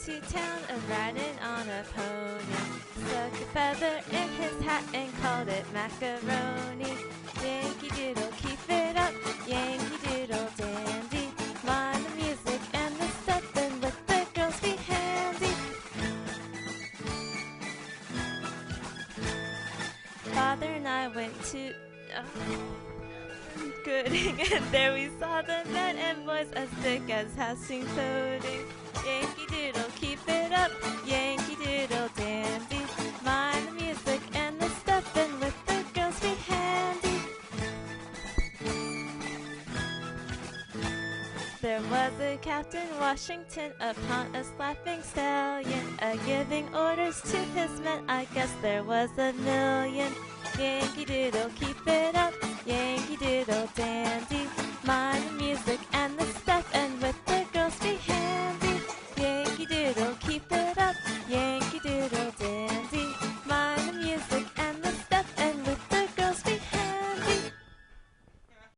to town riding on a pony. Stuck a feather in his hat and called it macaroni. Yankee Doodle, keep it up, Yankee Doodle dandy. Mind the music and the steppin', let the girls be handy. Father and I went to Gooding, and there we saw the men and boys as thick as housing floating. Yankee Doodle, keep it up, Yankee Doodle dandy. Mind the music and the steppin', let the girls be handy. There was a Captain Washington upon a slapping stallion, giving orders to his men. I guess there was a million. Yankee Doodle, keep it up, Yankee Doodle dandy. Mind